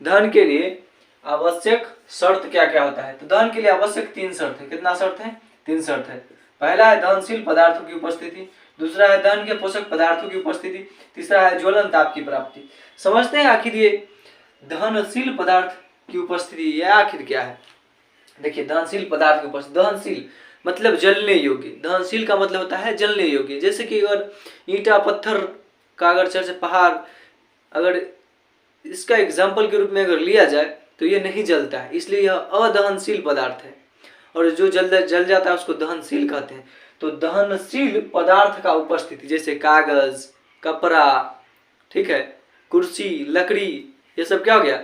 दहन के लिए आवश्यक शर्त क्या क्या होता है? तो दहन के लिए आवश्यक 3 शर्त है। कितना शर्त है? 3 शर्त है। पहला है दहनशील पदार्थों की उपस्थिति, दूसरा है दहन के पोषक पदार्थों की उपस्थिति, तीसरा है ज्वलन ताप की प्राप्ति। समझते हैं आखिर ये दहनशील पदार्थ की उपस्थिति ये आखिर क्या है? देखिए, दहनशील पदार्थ की उपस्थिति, दहनशील मतलब जलने योग्य, दहनशील का मतलब होता है जलने योग्य। जैसे कि अगर ईंटा, पत्थर, कागज, पहाड़, अगर इसका एग्जाम्पल के रूप में अगर लिया जाए तो ये नहीं जलता है, इसलिए यह अदहनशील पदार्थ है। और जो जल जाता है उसको दहनशील कहते हैं। तो दहनशील पदार्थ का उपस्थिति जैसे कागज, कपड़ा, ठीक है, कुर्सी, लकड़ी, ये सब क्या हो गया?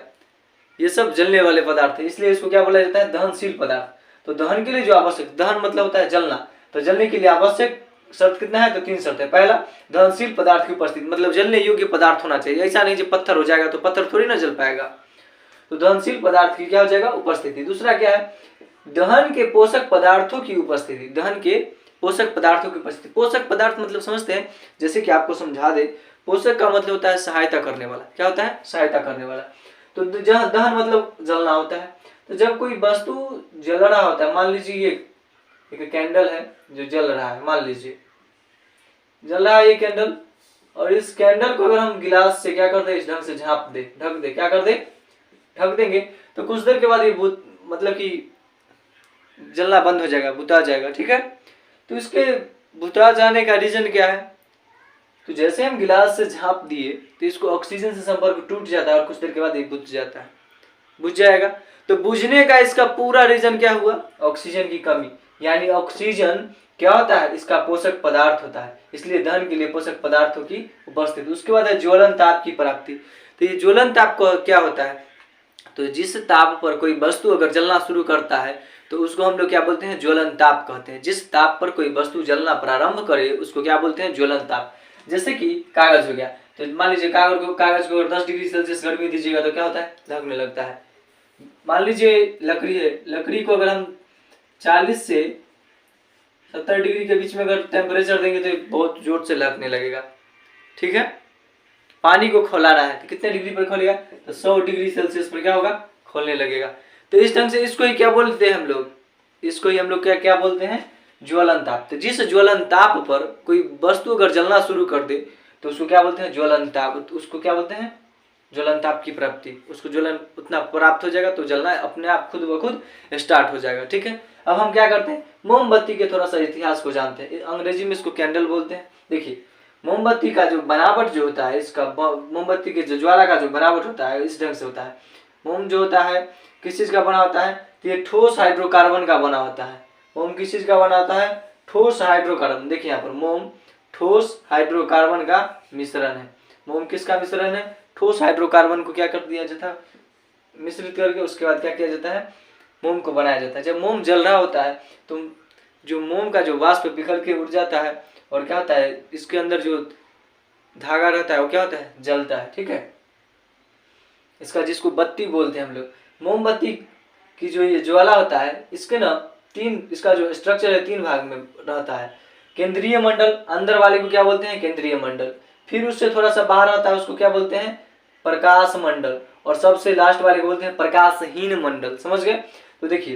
ये सब जलने वाले पदार्थ है, इसलिए इसको क्या बोला जाता है? दहनशील पदार्थ। तो दहन के लिए जो आवश्यक, दहन मतलब होता है जलना, तो जलने के लिए आवश्यक शर्त कितना है? तो 3 शर्त है। पहला, दहनशील पदार्थ की उपस्थिति, मतलब जलने योग्य पदार्थ होना चाहिए। ऐसा नहीं जो पत्थर हो जाएगा तो पत्थर थोड़ी ना जल पाएगा। तो दहनशील पदार्थ की क्या हो जाएगा? उपस्थिति। दूसरा क्या है? दहन के पोषक पदार्थों की उपस्थिति, दहन के पोषक पदार्थों की उपस्थिति। पोषक पदार्थ मतलब समझते हैं, जैसे कि आपको समझा दे, पोषक का मतलब होता है सहायता करने वाला। क्या होता है? सहायता करने वाला। तो जहाँ दहन मतलब जलना होता है, तो जब कोई वस्तु जल रहा होता है, मान लीजिए ये एक कैंडल है जो जल रहा है, मान लीजिए जल रहा है ये कैंडल, और इस कैंडल को अगर हम गिलास से क्या कर दे? इस ढंग से झाँप दे, ढक दे, क्या कर दे? ढक देंगे, तो कुछ देर के बाद ये मतलब कि जलना बंद हो जाएगा, बुता जाएगा, ठीक है। तो इसके बुता जाने का रीजन क्या है? तो जैसे हम गिलास से झाँप दिए तो इसको ऑक्सीजन से संपर्क टूट जाता है और कुछ देर के बाद ये बुझ जाता है, बुझ जाएगा। तो बुझने का इसका पूरा रीजन क्या हुआ? ऑक्सीजन की कमी। यानी ऑक्सीजन क्या होता है? इसका पोषक पदार्थ होता है, इसलिए दहन के लिए पोषक पदार्थों की उपस्थिति। उसके बाद है ज्वलन ताप की प्राप्ति। तो ये ज्वलन ताप को क्या होता है? तो जिस ताप पर कोई वस्तु अगर जलना शुरू करता है तो उसको हम लोग क्या बोलते हैं? ज्वलन ताप कहते हैं। जिस ताप पर कोई वस्तु जलना प्रारंभ करे उसको क्या बोलते हैं? ज्वलन ताप। जैसे कि कागज हो गया, तो मान लीजिए कागज को अगर 10 डिग्री सेल्सियस गर्मी दीजिएगा तो क्या होता है? ढकने लगता है। मान लीजिए लकड़ी है, लकड़ी को अगर हम 40 से 70 डिग्री के बीच में अगर टेम्परेचर देंगे तो बहुत जोर से लहकने लगेगा, ठीक है। पानी को खौलाना है तो कितने डिग्री पर खोलेगा? तो 100 डिग्री सेल्सियस पर क्या होगा? खोलने लगेगा। तो इस ढंग से इसको ही क्या बोलते हैं हम लोग? इसको ही हम लोग क्या बोलते हैं? ज्वलन ताप। तो जिस ज्वलन ताप पर कोई वस्तु अगर जलना शुरू कर दे तो उसको क्या बोलते हैं? ज्वलन ताप। उसको क्या बोलते हैं? ज्वलन ताप की प्राप्ति। उसको ज्वलन उतना प्राप्त हो जाएगा तो जलना अपने आप खुद ब खुद स्टार्ट हो जाएगा, ठीक है। अब हम क्या करते हैं? मोमबत्ती के थोड़ा सा इतिहास को जानते हैं। अंग्रेजी में इसको कैंडल बोलते हैं। देखिए, मोमबत्ती का जो बनावट जो होता है, इसका मोमबत्ती के जो ज्वाला का जो बनावट होता है इस ढंग से होता है। मोम जो होता है किस चीज का बना होता है? तो ये ठोस हाइड्रोकार्बन का बना होता है। मोम किस चीज का बना होता है? ठोस हाइड्रोकार्बन। देखिए यहाँ पर मोम ठोस हाइड्रोकार्बन का मिश्रण है। मोम किसका मिश्रण है? ठोस हाइड्रोकार्बन को क्या कर दिया जाता है? मिश्रित करके उसके बाद क्या किया जाता है? मोम को बनाया जाता है। जब मोम जल रहा होता है तो जो मोम का जो वाष्प पिघल के उड़ जाता है और क्या होता है? इसके अंदर जो धागा रहता है वो क्या होता है? जलता है, ठीक है। इसका जिसको बत्ती बोलते हैं हम लोग। मोमबत्ती की जो ये ज्वाला होता है इसके ना इसका जो स्ट्रक्चर है 3 भाग में रहता है। केंद्रीय मंडल, अंदर वाले को क्या बोलते हैं? केंद्रीय मंडल। फिर उससे थोड़ा सा बाहर आता है उसको क्या बोलते हैं? प्रकाश मंडल। और सबसे लास्ट वाले को बोलते हैं प्रकाशहीन मंडल। समझ गए? तो देखिए,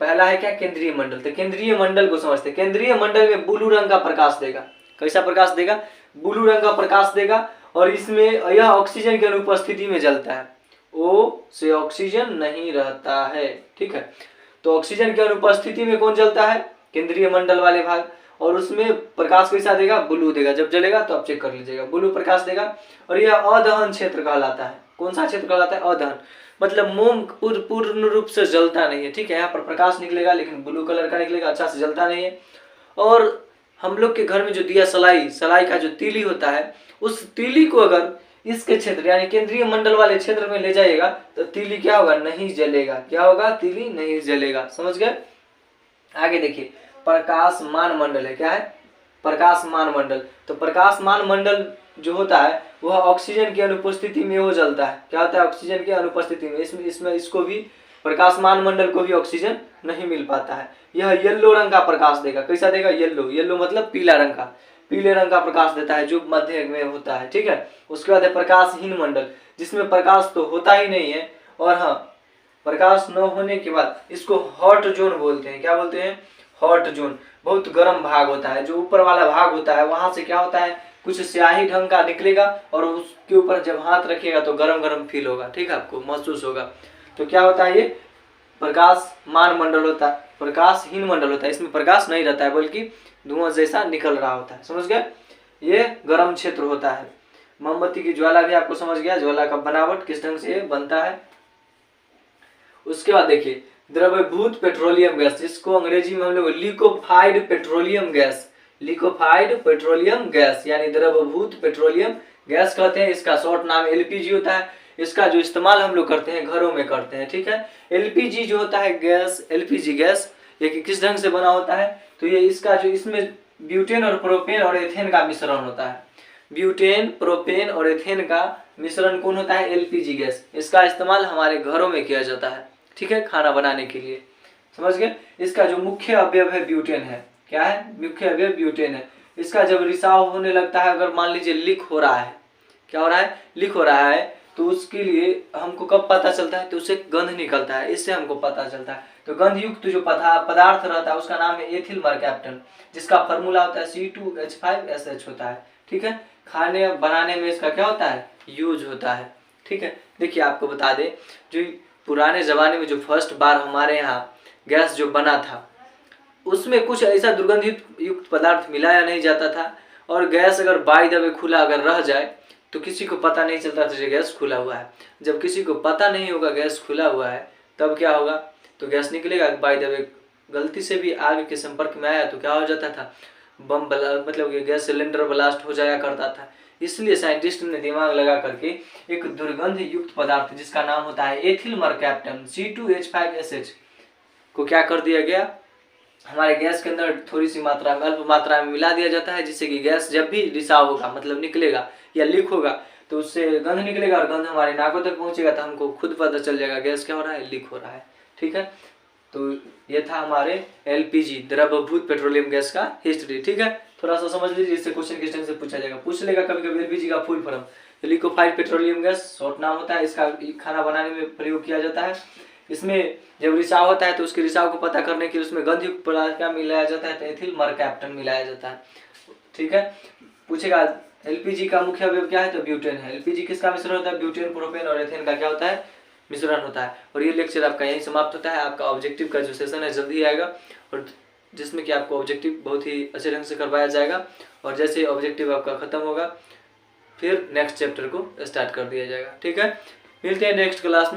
पहला है क्या? केंद्रीय मंडल। तो केंद्रीय मंडल को समझते हैं। केंद्रीय मंडल में ब्लू रंग का प्रकाश देगा। कैसा प्रकाश देगा? ब्लू रंग का प्रकाश देगा। और इसमें यह ऑक्सीजन की अनुपस्थिति में जलता है। O से ऑक्सीजन नहीं रहता है, ठीक है। तो ऑक्सीजन की अनुपस्थिति में कौन जलता है? केंद्रीय मंडल वाले भाग। और उसमें प्रकाश कैसा देगा? ब्लू देगा। जब जलेगा तो आप चेक कर लीजिएगा, ब्लू प्रकाश देगा। और यह अदहन क्षेत्र कहलाता है। कौन सा क्षेत्र कहलाता है? अदहन। मतलब मोम पूर्ण रूप से जलता नहीं है, ठीक है। यहाँ पर प्रकाश निकलेगा लेकिन ब्लू कलर का निकलेगा, अच्छा से जलता नहीं है। और हम लोग के घर में जो दिया सलाई का जो तीली होता है, उस तीली को अगर इसके क्षेत्र यानी केंद्रीय मंडल वाले क्षेत्र में ले जाइएगा तो तीली क्या होगा? नहीं जलेगा। क्या होगा? तीली नहीं जलेगा। समझ गए? आगे देखिए, प्रकाशमान मंडल है। क्या है? प्रकाशमान मंडल। तो प्रकाशमान मंडल जो होता है वह ऑक्सीजन की अनुपस्थिति में वो जलता है। क्या होता है? ऑक्सीजन की अनुपस्थिति में। इसमें इसको भी प्रकाशमान मंडल को भी ऑक्सीजन नहीं मिल पाता है। यह येलो रंग का प्रकाश देगा। कैसा देगा? येलो। येलो मतलब पीला रंग का। पीले रंग का प्रकाश देता है जो मध्य में होता है, ठीक है। उसके बाद है प्रकाशहीन मंडल, जिसमें प्रकाश तो होता ही नहीं है, और हाँ प्रकाश न होने के बाद इसको हॉट जोन बोलते हैं। क्या बोलते हैं? Hot zone. बहुत गर्म भाग होता है, जो ऊपर वाला भाग होता है वहां से क्या होता है, कुछ स्याही ढंग का निकलेगा और उसके ऊपर जब हाथ रखिएगा तो गरम गरम फील होगा, ठीक है, आपको महसूस होगा। तो क्या होता है, ये प्रकाशमान मंडल होता है, प्रकाशहीन मंडल होता है। इसमें प्रकाश नहीं रहता है बल्कि धुआं जैसा निकल रहा होता है, समझ गए। ये गर्म क्षेत्र होता है। मोमबत्ती की ज्वाला भी आपको समझ गया, ज्वाला का बनावट किस ढंग से बनता है। उसके बाद देखिए द्रवभूत पेट्रोलियम गैस, जिसको अंग्रेजी में हम लोग liquefied petroleum gas, liquefied petroleum gas यानी द्रवभूत पेट्रोलियम गैस कहते हैं। इसका शॉर्ट नाम एलपीजी होता है। इसका जो इस्तेमाल हम लोग करते हैं घरों में करते हैं, ठीक है। एलपीजी जो होता है गैस, एलपीजी गैस ये किस ढंग से बना होता है, तो ये इसका जो इसमें ब्यूटेन और प्रोपेन और एथेन का मिश्रण होता है। ब्यूटेन, प्रोपेन और एथेन का मिश्रण कौन होता है? LPG gas. इसका इस्तेमाल हमारे घरों में किया जाता है, ठीक है, खाना बनाने के लिए, समझ गए। इसका जो मुख्य अवयव है ब्यूटेन है। क्या है? मुख्य अवयव ब्यूटेन है। इसका जब रिसाव होने लगता है, अगर मान लीजिए लीक हो रहा है, क्या हो रहा है? लीक हो रहा है, तो उसके लिए हमको कब पता चलता है? तो उससे गंध निकलता है, इससे हमको पता चलता है। तो गंध युक्त जो पदार्थ रहता है उसका नाम है एथिल मरकैप्टन, जिसका फॉर्मूला होता है C2H5SH होता है, ठीक है। खाने बनाने में इसका क्या होता है? यूज होता है, ठीक है। देखिए आपको बता दें, जो पुराने ज़माने में जो फर्स्ट बार हमारे यहाँ गैस जो बना था उसमें कुछ ऐसा दुर्गंधित युक्त पदार्थ मिलाया नहीं जाता था, और गैस अगर बाय द वे खुला अगर रह जाए तो किसी को पता नहीं चलता था कि गैस खुला हुआ है। जब किसी को पता नहीं होगा गैस खुला हुआ है तब क्या होगा, तो गैस निकलेगा बाय द वे। गलती से भी आग के संपर्क में आया तो क्या हो जाता था? बम मतलब गैस सिलेंडर ब्लास्ट हो जाया करता था। इसलिए साइंटिस्ट ने दिमाग लगा करके एक दुर्गंध युक्त पदार्थ जिसका नाम होता है एथिल मरकैप्टन C2H5SH को क्या कर दिया गया, हमारे गैस के अंदर थोड़ी सी मात्रा में, अल्प मात्रा में मिला दिया जाता है, जिससे कि गैस जब भी रिसाव होगा मतलब निकलेगा या लीक होगा तो उससे गंध निकलेगा, और गंध हमारे नाकों तक पहुंचेगा तो हमको खुद पता चल जाएगा गैस क्या हो रहा है, लीक हो रहा है, ठीक है। तो ये था हमारे एलपीजी द्रवभूत पेट्रोलियम गैस का हिस्ट्री, ठीक है। थोड़ा सा समझ लीजिए, इससे क्वेश्चन किस ढंग से पूछा जाएगा, पूछ लेगा कभी कभी एलपीजी का full form. Liquefied petroleum gas short नाम होता है, इसका खाना बनाने में प्रयोग किया जाता है। इसमें जब रिसाव होता है तो उसके रिसाव को पता करने के लिए उसमें गंधयुक्त पदार्थ क्या मिलाया जाता है, तो एथिल मरकैप्टन मिलाया जाता है, ठीक है। पूछेगा एलपीजी का मुख्य अवयव क्या है, तो ब्यूटेन है। एलपीजी किसका मिश्रण होता है? ब्यूटेन, प्रोपेन और एथेन का क्या होता है? मिश्रण होता है। और ये लेक्चर आपका यहीं समाप्त होता है। आपका ऑब्जेक्टिव का जो सेशन है जल्दी आएगा, और जिसमें कि आपको ऑब्जेक्टिव बहुत ही अच्छे ढंग से करवाया जाएगा, और जैसे ही ऑब्जेक्टिव आपका खत्म होगा फिर नेक्स्ट चैप्टर को स्टार्ट कर दिया जाएगा, ठीक है। मिलते हैं नेक्स्ट क्लास में।